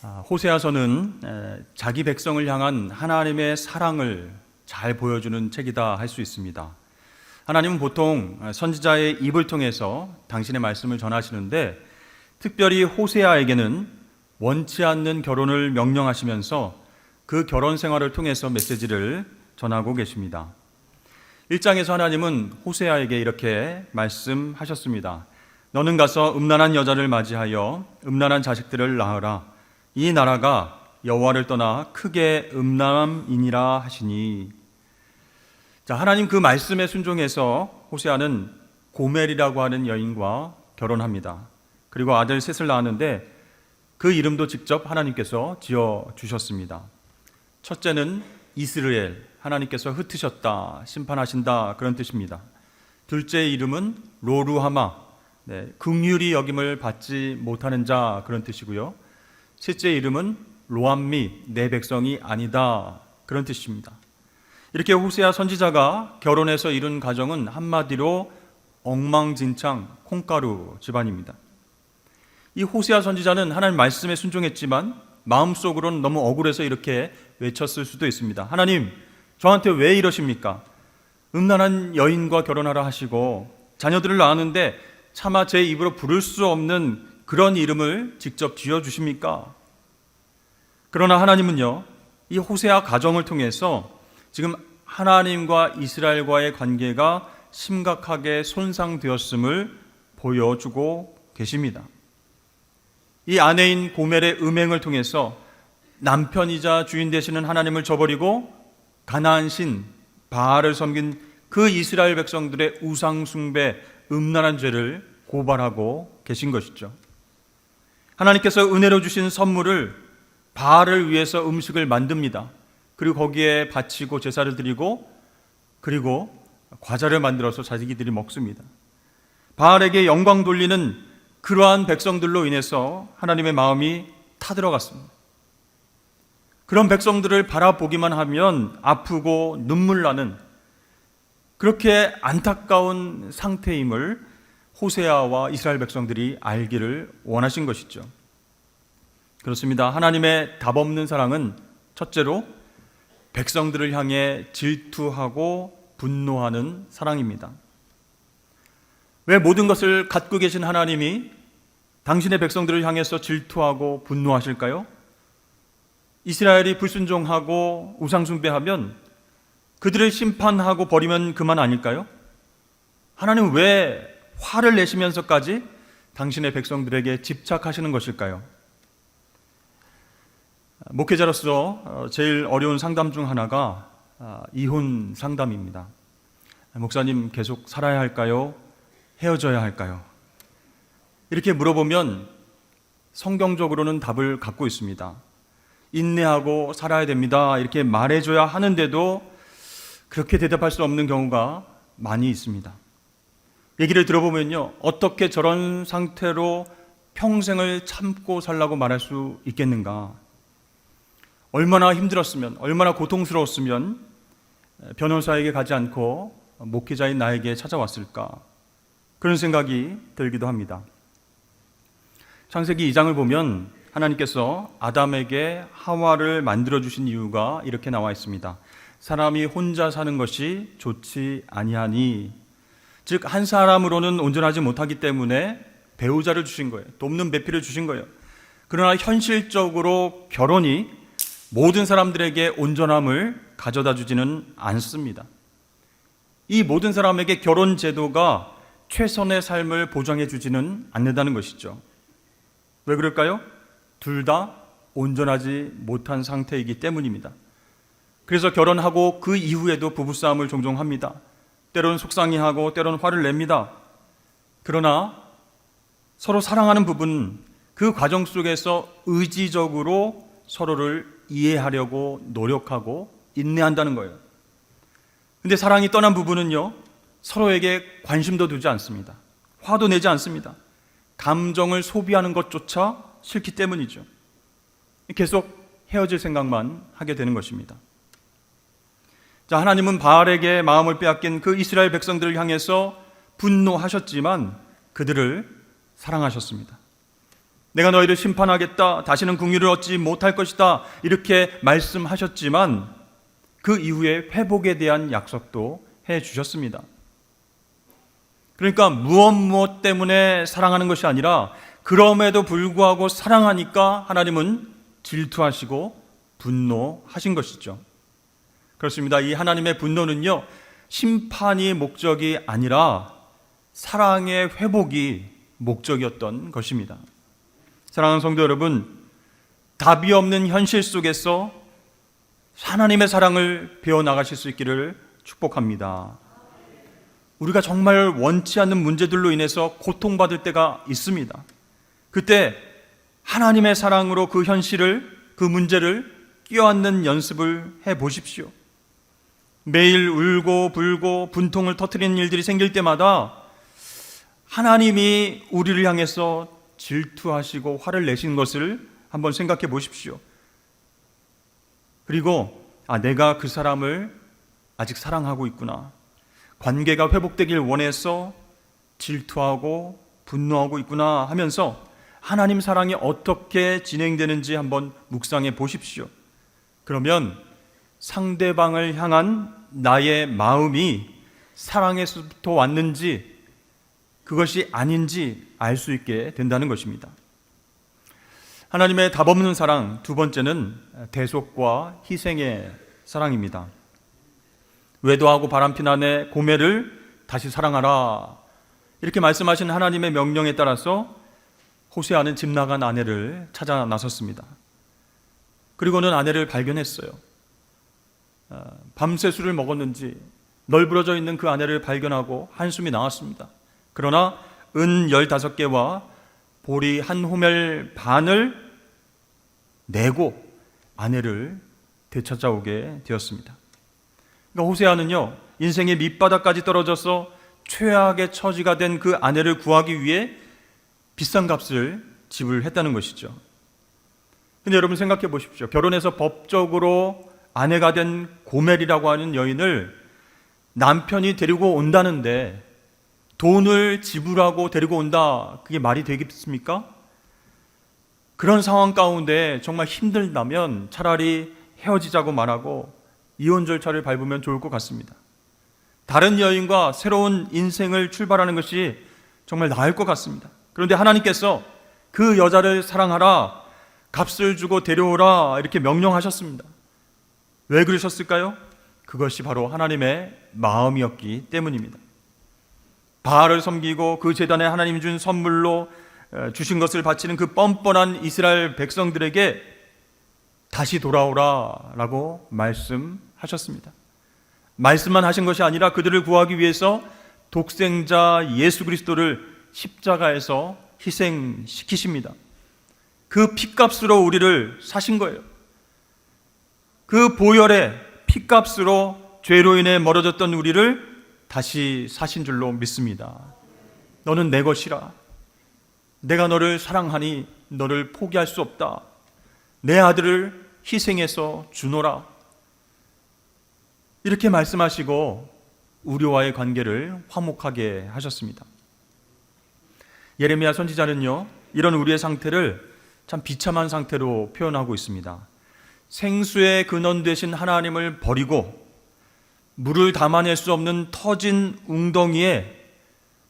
호세아서는 자기 백성을 향한 하나님의 사랑을 잘 보여주는 책이다 할 수 있습니다. 하나님은 보통 선지자의 입을 통해서 당신의 말씀을 전하시는데 특별히 호세아에게는 원치 않는 결혼을 명령하시면서 그 결혼 생활을 통해서 메시지를 전하고 계십니다. 1장에서 하나님은 호세아에게 이렇게 말씀하셨습니다. 너는 가서 음란한 여자를 맞이하여 음란한 자식들을 낳으라. 이 나라가 여호와를 떠나 크게 음란함이니라 하시니. 자, 하나님 그 말씀에 순종해서 호세아는 고멜이라고 하는 여인과 결혼합니다. 그리고 아들 셋을 낳았는데 그 이름도 직접 하나님께서 지어 주셨습니다. 첫째는 이스라엘, 하나님께서 흩으셨다, 심판하신다 그런 뜻입니다. 둘째 이름은 로루하마, 긍휼히 여김을 받지 못하는 자 그런 뜻이고요. 셋째 이름은 로암미, 내 백성이 아니다 그런 뜻입니다. 이렇게 호세아 선지자가 결혼해서 이룬 가정은 한마디로 엉망진창 콩가루 집안입니다. 이 호세아 선지자는 하나님 말씀에 순종했지만 마음속으로는 너무 억울해서 이렇게 외쳤을 수도 있습니다. 하나님, 저한테 왜 이러십니까? 음란한 여인과 결혼하라 하시고 자녀들을 낳았는데 차마 제 입으로 부를 수 없는 그런 이름을 직접 지어주십니까? 그러나 하나님은요, 이 호세아 가정을 통해서 지금 하나님과 이스라엘과의 관계가 심각하게 손상되었음을 보여주고 계십니다. 이 아내인 고멜의 음행을 통해서 남편이자 주인 되시는 하나님을 저버리고 가나안 신 바알을 섬긴 그 이스라엘 백성들의 우상 숭배, 음란한 죄를 고발하고 계신 것이죠. 하나님께서 은혜로 주신 선물을 바알을 위해서 음식을 만듭니다. 그리고 거기에 바치고 제사를 드리고 그리고 과자를 만들어서 자기들이 먹습니다. 바알에게 영광 돌리는 그러한 백성들로 인해서 하나님의 마음이 타들어갔습니다. 그런 백성들을 바라보기만 하면 아프고 눈물 나는 그렇게 안타까운 상태임을 호세아와 이스라엘 백성들이 알기를 원하신 것이죠. 그렇습니다. 하나님의 답없는 사랑은 첫째로 백성들을 향해 질투하고 분노하는 사랑입니다. 왜 모든 것을 갖고 계신 하나님이 당신의 백성들을 향해서 질투하고 분노하실까요? 이스라엘이 불순종하고 우상숭배하면 그들을 심판하고 버리면 그만 아닐까요? 하나님 왜 화를 내시면서까지 당신의 백성들에게 집착하시는 것일까요? 목회자로서 제일 어려운 상담 중 하나가 이혼 상담입니다. 목사님, 계속 살아야 할까요? 헤어져야 할까요? 이렇게 물어보면 성경적으로는 답을 갖고 있습니다. 인내하고 살아야 됩니다. 이렇게 말해줘야 하는데도 그렇게 대답할 수 없는 경우가 많이 있습니다. 얘기를 들어보면요, 어떻게 저런 상태로 평생을 참고 살라고 말할 수 있겠는가? 얼마나 힘들었으면, 얼마나 고통스러웠으면 변호사에게 가지 않고 목회자인 나에게 찾아왔을까? 그런 생각이 들기도 합니다. 창세기 2장을 보면 하나님께서 아담에게 하와를 만들어주신 이유가 이렇게 나와 있습니다. 사람이 혼자 사는 것이 좋지 아니하니, 즉 한 사람으로는 온전하지 못하기 때문에 배우자를 주신 거예요. 돕는 배필을 주신 거예요. 그러나 현실적으로 결혼이 모든 사람들에게 온전함을 가져다 주지는 않습니다. 이 모든 사람에게 결혼 제도가 최선의 삶을 보장해 주지는 않는다는 것이죠. 왜 그럴까요? 둘 다 온전하지 못한 상태이기 때문입니다. 그래서 결혼하고 그 이후에도 부부싸움을 종종 합니다. 때로는 속상해하고 때로는 화를 냅니다. 그러나 서로 사랑하는 부부는 그 과정 속에서 의지적으로 서로를 이해하려고 노력하고 인내한다는 거예요. 근데 사랑이 떠난 부부는요, 서로에게 관심도 두지 않습니다. 화도 내지 않습니다. 감정을 소비하는 것조차 싫기 때문이죠. 계속 헤어질 생각만 하게 되는 것입니다. 자, 하나님은 바알에게 마음을 빼앗긴 그 이스라엘 백성들을 향해서 분노하셨지만 그들을 사랑하셨습니다. 내가 너희를 심판하겠다. 다시는 긍휼을 얻지 못할 것이다. 이렇게 말씀하셨지만 그 이후에 회복에 대한 약속도 해 주셨습니다. 그러니까 무엇 때문에 사랑하는 것이 아니라 그럼에도 불구하고 사랑하니까 하나님은 질투하시고 분노하신 것이죠. 그렇습니다. 이 하나님의 분노는요, 심판이 목적이 아니라 사랑의 회복이 목적이었던 것입니다. 사랑하는 성도 여러분, 답이 없는 현실 속에서 하나님의 사랑을 배워나가실 수 있기를 축복합니다. 우리가 정말 원치 않는 문제들로 인해서 고통받을 때가 있습니다. 그때 하나님의 사랑으로 그 현실을, 그 문제를 끼워안는 연습을 해보십시오. 매일 울고 불고 분통을 터뜨리는 일들이 생길 때마다 하나님이 우리를 향해서 질투하시고 화를 내신 것을 한번 생각해 보십시오. 그리고 내가 그 사람을 아직 사랑하고 있구나. 관계가 회복되길 원해서 질투하고 분노하고 있구나 하면서 하나님 사랑이 어떻게 진행되는지 한번 묵상해 보십시오. 그러면 상대방을 향한 나의 마음이 사랑에서부터 왔는지 그것이 아닌지 알 수 있게 된다는 것입니다. 하나님의 답없는 사랑, 두 번째는 대속과 희생의 사랑입니다. 외도하고 바람핀 아내 고멜을 다시 사랑하라, 이렇게 말씀하신 하나님의 명령에 따라서 호세아는 집 나간 아내를 찾아 나섰습니다. 그리고는 아내를 발견했어요. 밤새 술을 먹었는지 널브러져 있는 그 아내를 발견하고 한숨이 나왔습니다. 그러나 은 15개와 보리 한 호멜 반을 내고 아내를 되찾아오게 되었습니다. 그러니까 호세아는요, 인생의 밑바닥까지 떨어져서 최악의 처지가 된 그 아내를 구하기 위해 비싼 값을 지불했다는 것이죠. 근데 여러분 생각해 보십시오. 결혼해서 법적으로 아내가 된 고멜이라고 하는 여인을 남편이 데리고 온다는데 돈을 지불하고 데리고 온다, 그게 말이 되겠습니까? 그런 상황 가운데 정말 힘들다면 차라리 헤어지자고 말하고 이혼 절차를 밟으면 좋을 것 같습니다. 다른 여인과 새로운 인생을 출발하는 것이 정말 나을 것 같습니다. 그런데 하나님께서 그 여자를 사랑하라, 값을 주고 데려오라, 이렇게 명령하셨습니다. 왜 그러셨을까요? 그것이 바로 하나님의 마음이었기 때문입니다. 바알을 섬기고 그 제단에 하나님이 준 선물로 주신 것을 바치는 그 뻔뻔한 이스라엘 백성들에게 다시 돌아오라 라고 말씀하셨습니다. 말씀만 하신 것이 아니라 그들을 구하기 위해서 독생자 예수 그리스도를 십자가에서 희생시키십니다. 그 핏값으로 우리를 사신 거예요. 그 보혈의 핏값으로 죄로 인해 멀어졌던 우리를 다시 사신 줄로 믿습니다. 너는 내 것이라. 내가 너를 사랑하니 너를 포기할 수 없다. 내 아들을 희생해서 주노라. 이렇게 말씀하시고 우리와의 관계를 화목하게 하셨습니다. 예레미야 선지자는요, 이런 우리의 상태를 참 비참한 상태로 표현하고 있습니다. 생수의 근원 되신 하나님을 버리고 물을 담아낼 수 없는 터진 웅덩이에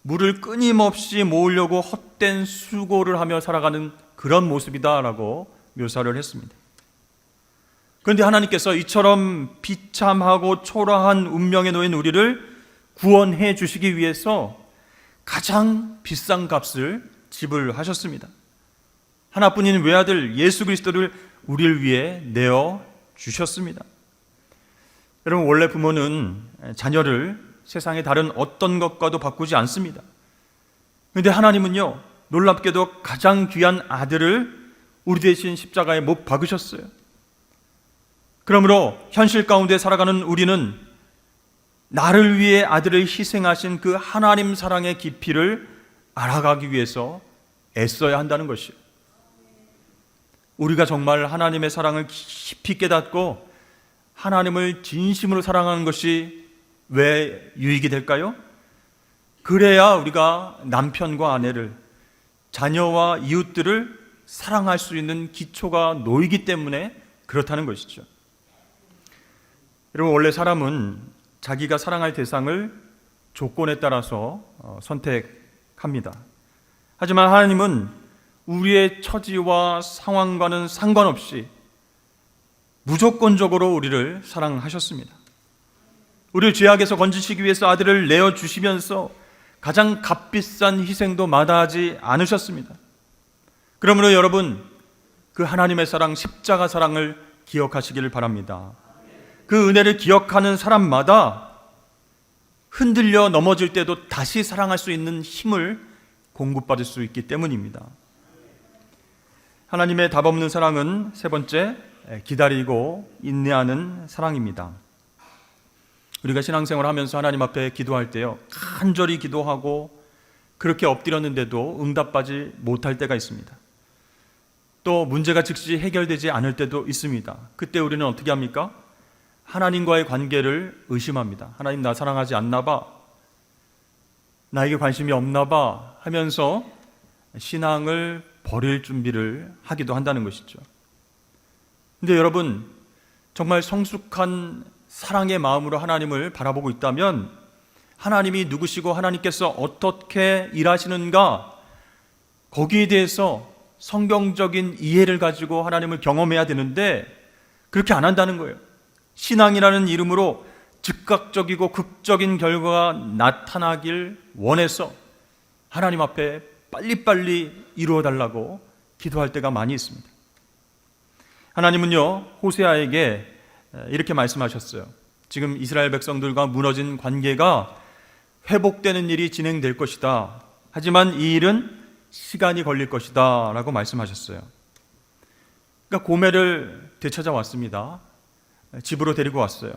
물을 끊임없이 모으려고 헛된 수고를 하며 살아가는 그런 모습이다라고 묘사를 했습니다. 그런데 하나님께서 이처럼 비참하고 초라한 운명에 놓인 우리를 구원해 주시기 위해서 가장 비싼 값을 지불하셨습니다. 하나뿐인 외아들 예수 그리스도를 우리를 위해 내어 주셨습니다. 여러분, 원래 부모는 자녀를 세상의 다른 어떤 것과도 바꾸지 않습니다. 그런데 하나님은요, 놀랍게도 가장 귀한 아들을 우리 대신 십자가에 못 박으셨어요. 그러므로 현실 가운데 살아가는 우리는 나를 위해 아들을 희생하신 그 하나님 사랑의 깊이를 알아가기 위해서 애써야 한다는 것이요. 우리가 정말 하나님의 사랑을 깊이 깨닫고 하나님을 진심으로 사랑하는 것이 왜 유익이 될까요? 그래야 우리가 남편과 아내를, 자녀와 이웃들을 사랑할 수 있는 기초가 놓이기 때문에 그렇다는 것이죠. 여러분, 원래 사람은 자기가 사랑할 대상을 조건에 따라서 선택합니다. 하지만 하나님은 우리의 처지와 상황과는 상관없이 무조건적으로 우리를 사랑하셨습니다. 우리를 죄악에서 건지시기 위해서 아들을 내어주시면서 가장 값비싼 희생도 마다하지 않으셨습니다. 그러므로 여러분, 그 하나님의 사랑, 십자가 사랑을 기억하시기를 바랍니다. 그 은혜를 기억하는 사람마다 흔들려 넘어질 때도 다시 사랑할 수 있는 힘을 공급받을 수 있기 때문입니다. 하나님의 답없는 사랑은 세 번째, 기다리고 인내하는 사랑입니다. 우리가 신앙생활 하면서 하나님 앞에 기도할 때요, 간절히 기도하고 그렇게 엎드렸는데도 응답받지 못할 때가 있습니다. 또 문제가 즉시 해결되지 않을 때도 있습니다. 그때 우리는 어떻게 합니까? 하나님과의 관계를 의심합니다. 하나님, 나 사랑하지 않나 봐, 나에게 관심이 없나 봐 하면서 신앙을 버릴 준비를 하기도 한다는 것이죠. 근데 여러분, 정말 성숙한 사랑의 마음으로 하나님을 바라보고 있다면 하나님이 누구시고 하나님께서 어떻게 일하시는가, 거기에 대해서 성경적인 이해를 가지고 하나님을 경험해야 되는데 그렇게 안 한다는 거예요. 신앙이라는 이름으로 즉각적이고 극적인 결과가 나타나길 원해서 하나님 앞에 빨리빨리 이루어달라고 기도할 때가 많이 있습니다. 하나님은요, 호세아에게 이렇게 말씀하셨어요. 지금 이스라엘 백성들과 무너진 관계가 회복되는 일이 진행될 것이다. 하지만 이 일은 시간이 걸릴 것이다 라고 말씀하셨어요. 그러니까 고멜을 되찾아왔습니다. 집으로 데리고 왔어요.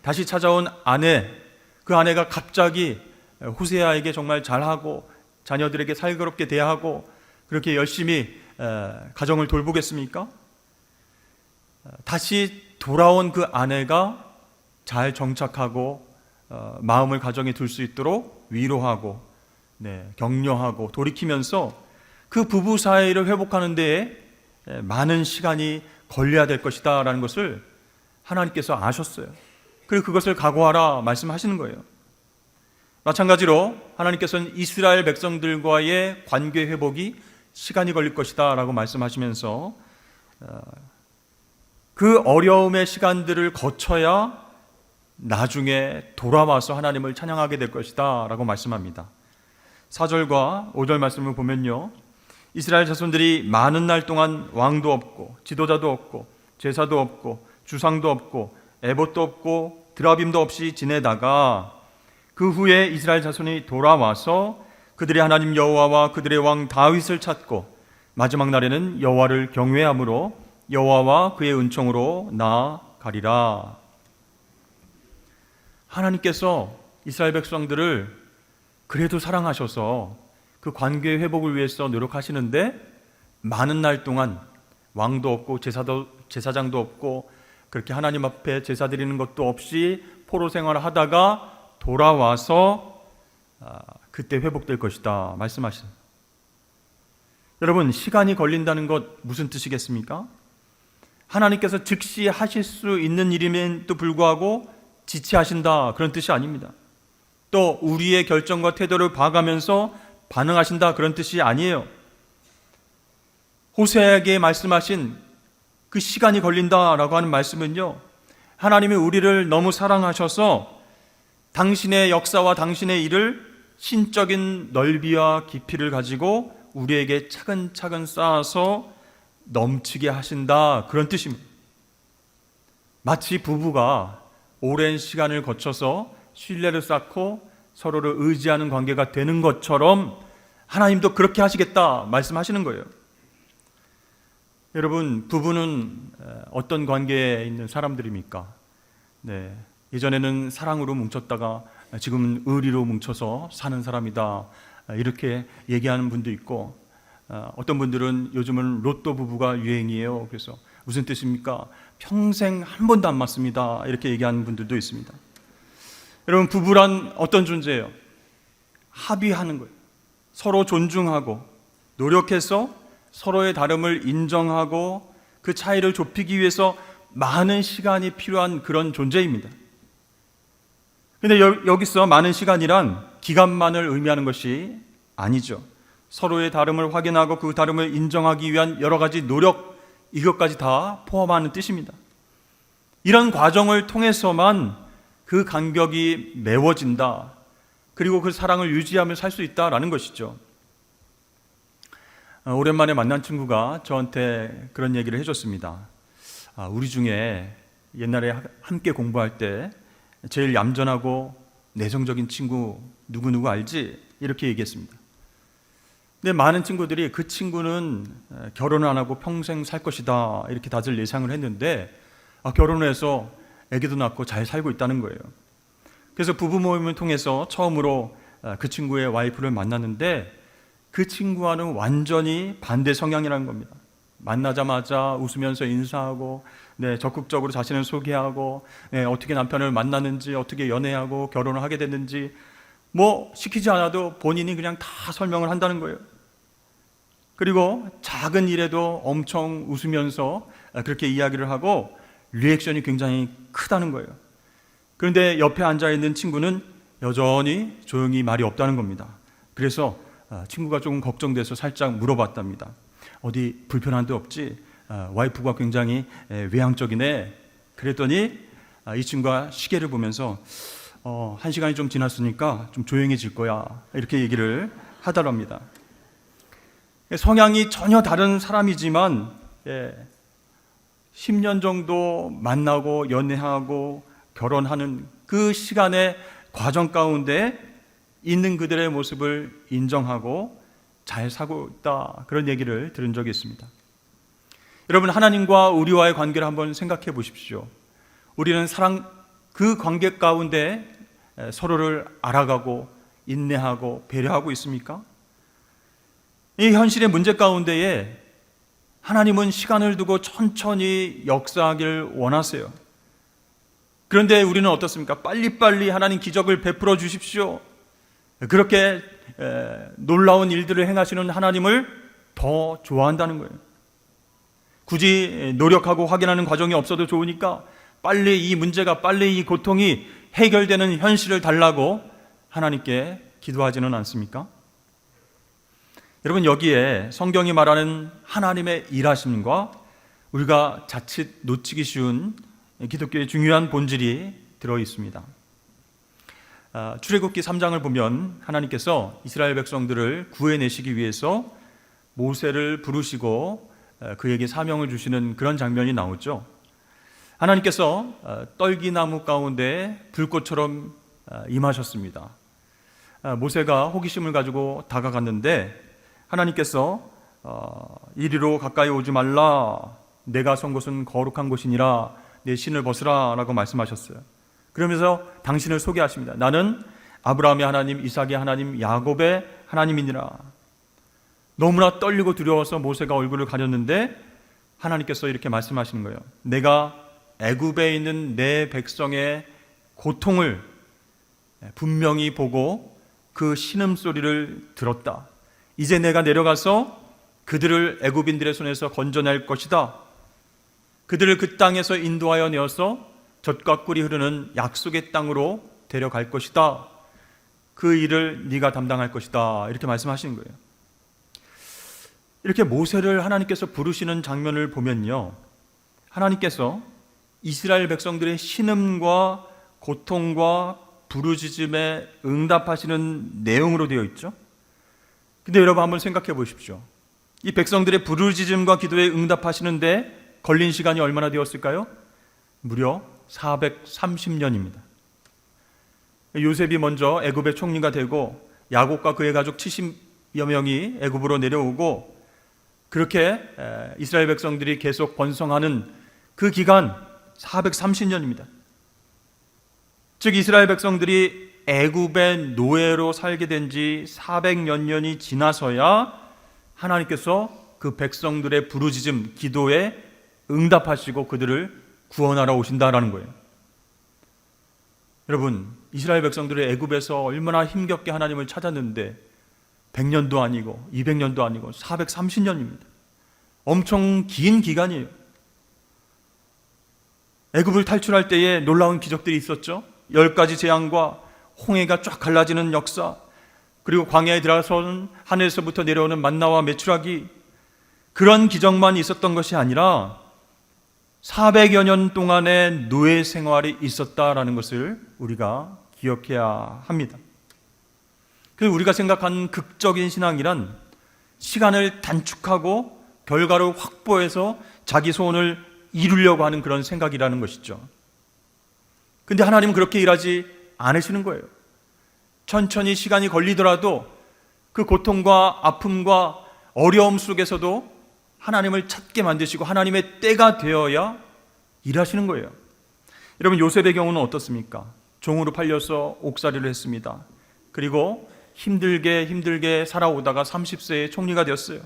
다시 찾아온 아내, 그 아내가 갑자기 호세아에게 정말 잘하고 자녀들에게 살그럽게 대하고 그렇게 열심히 가정을 돌보겠습니까? 다시 돌아온 그 아내가 잘 정착하고 마음을 가정에 둘 수 있도록 위로하고 격려하고 돌이키면서 그 부부 사이를 회복하는 데에 많은 시간이 걸려야 될 것이다 라는 것을 하나님께서 아셨어요. 그리고 그것을 각오하라 말씀하시는 거예요. 마찬가지로 하나님께서는 이스라엘 백성들과의 관계 회복이 시간이 걸릴 것이다 라고 말씀하시면서 그 어려움의 시간들을 거쳐야 나중에 돌아와서 하나님을 찬양하게 될 것이다 라고 말씀합니다. 4절과 5절 말씀을 보면요, 이스라엘 자손들이 많은 날 동안 왕도 없고 지도자도 없고 제사도 없고 주상도 없고 에봇도 없고 드라빔도 없이 지내다가 그 후에 이스라엘 자손이 돌아와서 그들의 하나님 여호와와 그들의 왕 다윗을 찾고 마지막 날에는 여호와를 경외함으로 여호와와 그의 은총으로 나아가리라. 하나님께서 이스라엘 백성들을 그래도 사랑하셔서 그 관계 회복을 위해서 노력하시는데 많은 날 동안 왕도 없고 제사장도 없고 그렇게 하나님 앞에 제사 드리는 것도 없이 포로 생활을 하다가 돌아와서 그때 회복될 것이다 말씀하시는. 여러분, 시간이 걸린다는 것 무슨 뜻이겠습니까? 하나님께서 즉시 하실 수 있는 일임에도 불구하고 지체하신다, 그런 뜻이 아닙니다. 또 우리의 결정과 태도를 봐가면서 반응하신다, 그런 뜻이 아니에요. 호세아에게 말씀하신 그 시간이 걸린다라고 하는 말씀은요, 하나님이 우리를 너무 사랑하셔서 당신의 역사와 당신의 일을 신적인 넓이와 깊이를 가지고 우리에게 차근차근 쌓아서 넘치게 하신다, 그런 뜻입니다. 마치 부부가 오랜 시간을 거쳐서 신뢰를 쌓고 서로를 의지하는 관계가 되는 것처럼 하나님도 그렇게 하시겠다 말씀하시는 거예요. 여러분, 부부는 어떤 관계에 있는 사람들입니까? 예전에는 사랑으로 뭉쳤다가 지금은 의리로 뭉쳐서 사는 사람이다, 이렇게 얘기하는 분도 있고, 어떤 분들은 요즘은 로또 부부가 유행이에요. 그래서 무슨 뜻입니까? 평생 한 번도 안 맞습니다, 이렇게 얘기하는 분들도 있습니다. 여러분, 부부란 어떤 존재예요? 합의하는 거예요. 서로 존중하고 노력해서 서로의 다름을 인정하고 그 차이를 좁히기 위해서 많은 시간이 필요한 그런 존재입니다. 근데 여기서 많은 시간이란 기간만을 의미하는 것이 아니죠. 서로의 다름을 확인하고 그 다름을 인정하기 위한 여러 가지 노력, 이것까지 다 포함하는 뜻입니다. 이런 과정을 통해서만 그 간격이 메워진다. 그리고 그 사랑을 유지하며 살 수 있다라는 것이죠. 오랜만에 만난 친구가 저한테 그런 얘기를 해줬습니다. 우리 중에 옛날에 함께 공부할 때 제일 얌전하고 내성적인 친구 누구누구 알지? 이렇게 얘기했습니다. 근데 많은 친구들이 그 친구는 결혼을 안 하고 평생 살 것이다 이렇게 다들 예상을 했는데 결혼을 해서 아기도 낳고 잘 살고 있다는 거예요. 그래서 부부 모임을 통해서 처음으로 그 친구의 와이프를 만났는데 그 친구와는 완전히 반대 성향이라는 겁니다. 만나자마자 웃으면서 인사하고 적극적으로 자신을 소개하고 어떻게 남편을 만났는지 어떻게 연애하고 결혼을 하게 됐는지 시키지 않아도 본인이 그냥 다 설명을 한다는 거예요. 그리고 작은 일에도 엄청 웃으면서 그렇게 이야기를 하고 리액션이 굉장히 크다는 거예요. 그런데 옆에 앉아있는 친구는 여전히 조용히 말이 없다는 겁니다. 그래서 친구가 조금 걱정돼서 살짝 물어봤답니다. 어디 불편한 데 없지? 와이프가 굉장히 외향적이네. 그랬더니 이 친구가 시계를 보면서 1시간이 좀 지났으니까 좀 조용해질 거야 이렇게 얘기를 하더랍니다. 성향이 전혀 다른 사람이지만 10년 정도 만나고 연애하고 결혼하는 그 시간의 과정 가운데 있는 그들의 모습을 인정하고 잘 사고 있다, 그런 얘기를 들은 적이 있습니다. 여러분, 하나님과 우리와의 관계를 한번 생각해 보십시오. 우리는 그 관계 가운데 서로를 알아가고 인내하고 배려하고 있습니까? 이 현실의 문제 가운데에 하나님은 시간을 두고 천천히 역사하기를 원하세요. 그런데 우리는 어떻습니까? 빨리빨리 하나님 기적을 베풀어 주십시오. 그렇게 놀라운 일들을 행하시는 하나님을 더 좋아한다는 거예요. 굳이 노력하고 확인하는 과정이 없어도 좋으니까 빨리 이 문제가, 빨리 이 고통이 해결되는 현실을 달라고 하나님께 기도하지는 않습니까? 여러분, 여기에 성경이 말하는 하나님의 일하심과 우리가 자칫 놓치기 쉬운 기독교의 중요한 본질이 들어 있습니다. 출애굽기 3장을 보면 하나님께서 이스라엘 백성들을 구해내시기 위해서 모세를 부르시고 그에게 사명을 주시는 그런 장면이 나오죠. 하나님께서 떨기나무 가운데 불꽃처럼 임하셨습니다. 모세가 호기심을 가지고 다가갔는데 하나님께서 이리로 가까이 오지 말라, 내가 선 곳은 거룩한 곳이니라, 내 신을 벗으라 라고 말씀하셨어요. 그러면서 당신을 소개하십니다. 나는 아브라함의 하나님, 이삭의 하나님, 야곱의 하나님이니라. 너무나 떨리고 두려워서 모세가 얼굴을 가렸는데 하나님께서 이렇게 말씀하시는 거예요. 내가 애굽에 있는 내 백성의 고통을 분명히 보고 그 신음소리를 들었다. 이제 내가 내려가서 그들을 애굽인들의 손에서 건져낼 것이다. 그들을 그 땅에서 인도하여 내어서 젖과 꿀이 흐르는 약속의 땅으로 데려갈 것이다. 그 일을 네가 담당할 것이다. 이렇게 말씀하시는 거예요. 이렇게 모세를 하나님께서 부르시는 장면을 보면요, 하나님께서 이스라엘 백성들의 신음과 고통과 부르짖음에 응답하시는 내용으로 되어 있죠. 근데 여러분 한번 생각해 보십시오. 이 백성들의 부르짖음과 기도에 응답하시는데 걸린 시간이 얼마나 되었을까요? 무려 430년입니다. 요셉이 먼저 애굽의 총리가 되고 야곱과 그의 가족 70여 명이 애굽으로 내려오고 그렇게 이스라엘 백성들이 계속 번성하는 그 기간 430년입니다. 즉 이스라엘 백성들이 애굽의 노예로 살게 된 지 400여 년이 지나서야 하나님께서 그 백성들의 부르짖음, 기도에 응답하시고 그들을 구원하러 오신다라는 거예요. 여러분, 이스라엘 백성들이 애굽에서 얼마나 힘겹게 하나님을 찾았는데 100년도 아니고 200년도 아니고 430년입니다. 엄청 긴 기간이에요. 애굽을 탈출할 때에 놀라운 기적들이 있었죠. 10가지 재앙과 홍해가 쫙 갈라지는 역사, 그리고 광야에 들어서는 하늘에서부터 내려오는 만나와 메추라기, 그런 기적만 있었던 것이 아니라 400여 년 동안의 노예 생활이 있었다라는 것을 우리가 기억해야 합니다. 그래서 우리가 생각하는 극적인 신앙이란 시간을 단축하고 결과를 확보해서 자기 소원을 이루려고 하는 그런 생각이라는 것이죠. 근데 하나님은 그렇게 일하지 않으시는 거예요. 천천히 시간이 걸리더라도 그 고통과 아픔과 어려움 속에서도 하나님을 찾게 만드시고 하나님의 때가 되어야 일하시는 거예요. 여러분, 요셉의 경우는 어떻습니까? 종으로 팔려서 옥살이를 했습니다. 그리고 힘들게 살아오다가 30세에 총리가 되었어요.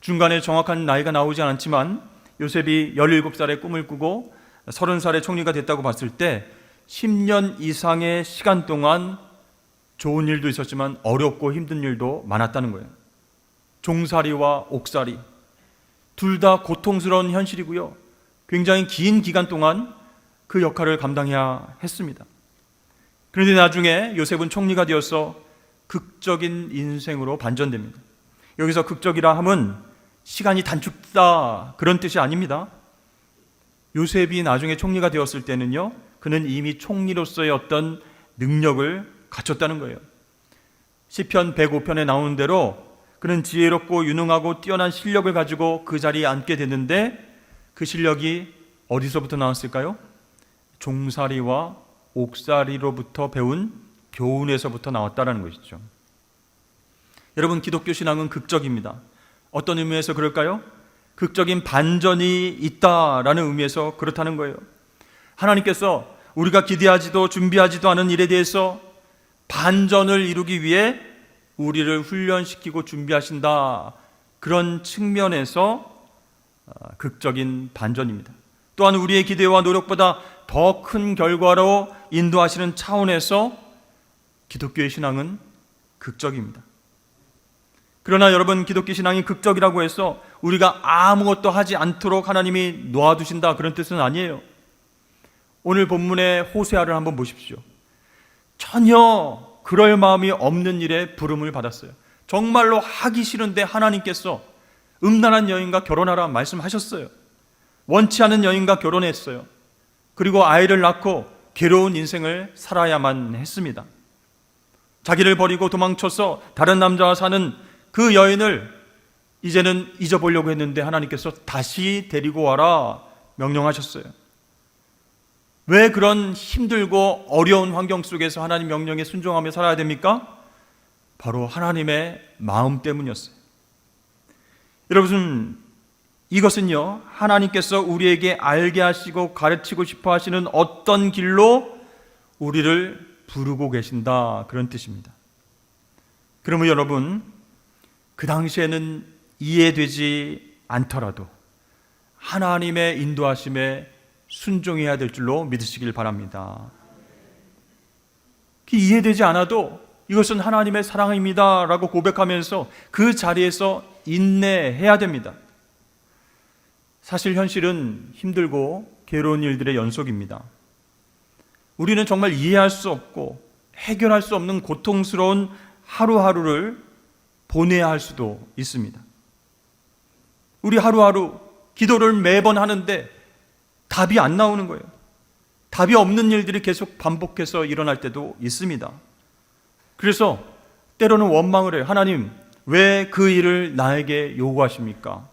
중간에 정확한 나이가 나오지 않았지만 요셉이 17살에 꿈을 꾸고 30살에 총리가 됐다고 봤을 때 10년 이상의 시간 동안 좋은 일도 있었지만 어렵고 힘든 일도 많았다는 거예요. 종살이와 옥살이 둘 다 고통스러운 현실이고요. 굉장히 긴 기간 동안 그 역할을 감당해야 했습니다. 그런데 나중에 요셉은 총리가 되어서 극적인 인생으로 반전됩니다. 여기서 극적이라 함은 시간이 단축다 그런 뜻이 아닙니다. 요셉이 나중에 총리가 되었을 때는요, 그는 이미 총리로서의 어떤 능력을 갖췄다는 거예요. 시편 105편에 나오는 대로 그는 지혜롭고 유능하고 뛰어난 실력을 가지고 그 자리에 앉게 됐는데 그 실력이 어디서부터 나왔을까요? 종살이와 옥살이로부터 배운 교훈에서부터 나왔다는 것이죠. 여러분, 기독교 신앙은 극적입니다. 어떤 의미에서 그럴까요? 극적인 반전이 있다라는 의미에서 그렇다는 거예요. 하나님께서 우리가 기대하지도 준비하지도 않은 일에 대해서 반전을 이루기 위해 우리를 훈련시키고 준비하신다, 그런 측면에서 극적인 반전입니다. 또한 우리의 기대와 노력보다 더 큰 결과로 인도하시는 차원에서 기독교의 신앙은 극적입니다. 그러나 여러분, 기독교 신앙이 극적이라고 해서 우리가 아무것도 하지 않도록 하나님이 놓아두신다, 그런 뜻은 아니에요. 오늘 본문의 호세아를 한번 보십시오. 전혀 그럴 마음이 없는 일에 부름을 받았어요. 정말로 하기 싫은데 하나님께서 음란한 여인과 결혼하라 말씀하셨어요. 원치 않은 여인과 결혼했어요. 그리고 아이를 낳고 괴로운 인생을 살아야만 했습니다. 자기를 버리고 도망쳐서 다른 남자와 사는 그 여인을 이제는 잊어보려고 했는데 하나님께서 다시 데리고 와라 명령하셨어요. 왜 그런 힘들고 어려운 환경 속에서 하나님 명령에 순종하며 살아야 됩니까? 바로 하나님의 마음 때문이었어요. 여러분, 이것은요, 하나님께서 우리에게 알게 하시고 가르치고 싶어 하시는 어떤 길로 우리를 부르고 계신다, 그런 뜻입니다. 그러면 여러분, 그 당시에는 이해되지 않더라도 하나님의 인도하심에 순종해야 될 줄로 믿으시길 바랍니다. 이해되지 않아도 이것은 하나님의 사랑입니다 라고 고백하면서 그 자리에서 인내해야 됩니다. 사실 현실은 힘들고 괴로운 일들의 연속입니다. 우리는 정말 이해할 수 없고 해결할 수 없는 고통스러운 하루하루를 보내야 할 수도 있습니다. 우리 하루하루 기도를 매번 하는데 답이 안 나오는 거예요. 답이 없는 일들이 계속 반복해서 일어날 때도 있습니다. 그래서 때로는 원망을 해요. 하나님, 왜 그 일을 나에게 요구하십니까?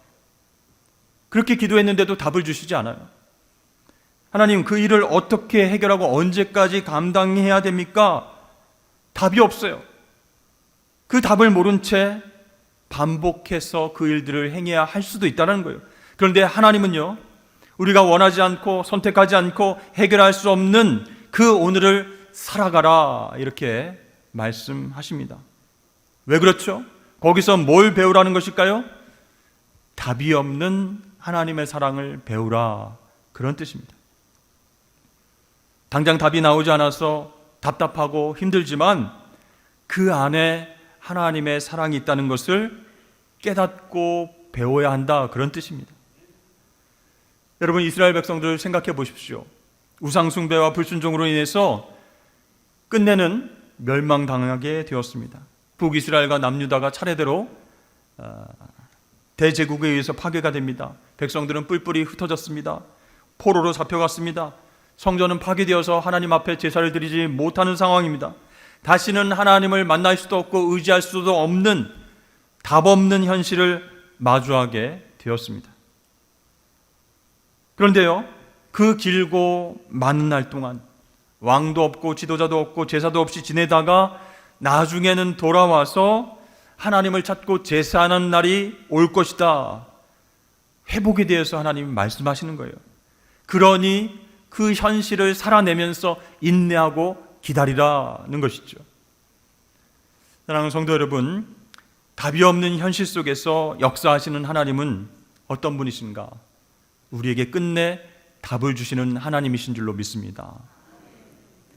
그렇게 기도했는데도 답을 주시지 않아요. 하나님, 그 일을 어떻게 해결하고 언제까지 감당해야 됩니까? 답이 없어요. 그 답을 모른 채 반복해서 그 일들을 행해야 할 수도 있다는 거예요. 그런데 하나님은요, 우리가 원하지 않고 선택하지 않고 해결할 수 없는 그 오늘을 살아가라, 이렇게 말씀하십니다. 왜 그렇죠? 거기서 뭘 배우라는 것일까요? 답이 없는 하나님의 사랑을 배우라, 그런 뜻입니다. 당장 답이 나오지 않아서 답답하고 힘들지만 그 안에 하나님의 사랑이 있다는 것을 깨닫고 배워야 한다, 그런 뜻입니다. 여러분, 이스라엘 백성들 생각해 보십시오. 우상 숭배와 불순종으로 인해서 끝내는 멸망당하게 되었습니다. 북이스라엘과 남유다가 차례대로 대제국에 의해서 파괴가 됩니다. 백성들은 뿔뿔이 흩어졌습니다. 포로로 잡혀갔습니다. 성전은 파괴되어서 하나님 앞에 제사를 드리지 못하는 상황입니다. 다시는 하나님을 만날 수도 없고 의지할 수도 없는, 답 없는 현실을 마주하게 되었습니다. 그런데요, 그 길고 많은 날 동안 왕도 없고 지도자도 없고 제사도 없이 지내다가 나중에는 돌아와서 하나님을 찾고 제사하는 날이 올 것이다, 회복에 대해서 하나님이 말씀하시는 거예요. 그러니 그 현실을 살아내면서 인내하고 기다리라는 것이죠. 사랑하는 성도 여러분, 답이 없는 현실 속에서 역사하시는 하나님은 어떤 분이신가? 우리에게 끝내 답을 주시는 하나님이신 줄로 믿습니다.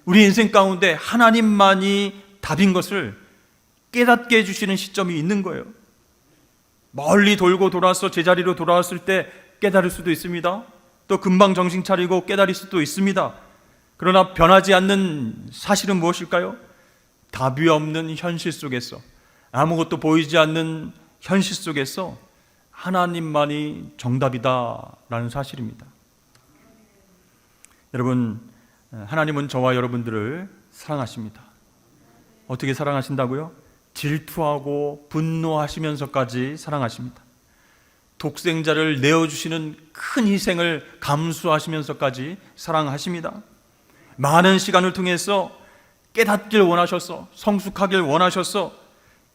우리 인생 가운데 하나님만이 답인 것을 깨닫게 해주시는 시점이 있는 거예요. 멀리 돌고 돌아서 제자리로 돌아왔을 때 깨달을 수도 있습니다. 또 금방 정신 차리고 깨달을 수도 있습니다. 그러나 변하지 않는 사실은 무엇일까요? 답이 없는 현실 속에서, 아무것도 보이지 않는 현실 속에서 하나님만이 정답이다라는 사실입니다. 여러분, 하나님은 저와 여러분들을 사랑하십니다. 어떻게 사랑하신다고요? 질투하고 분노하시면서까지 사랑하십니다. 독생자를 내어주시는 큰 희생을 감수하시면서까지 사랑하십니다. 많은 시간을 통해서 깨닫길 원하셔서, 성숙하길 원하셔서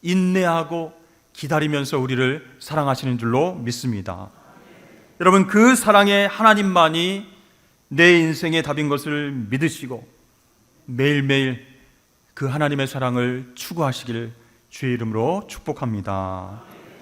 인내하고 기다리면서 우리를 사랑하시는 줄로 믿습니다. 여러분, 그 사랑의 하나님만이 내 인생의 답인 것을 믿으시고 매일매일 그 하나님의 사랑을 추구하시길 주의 이름으로 축복합니다.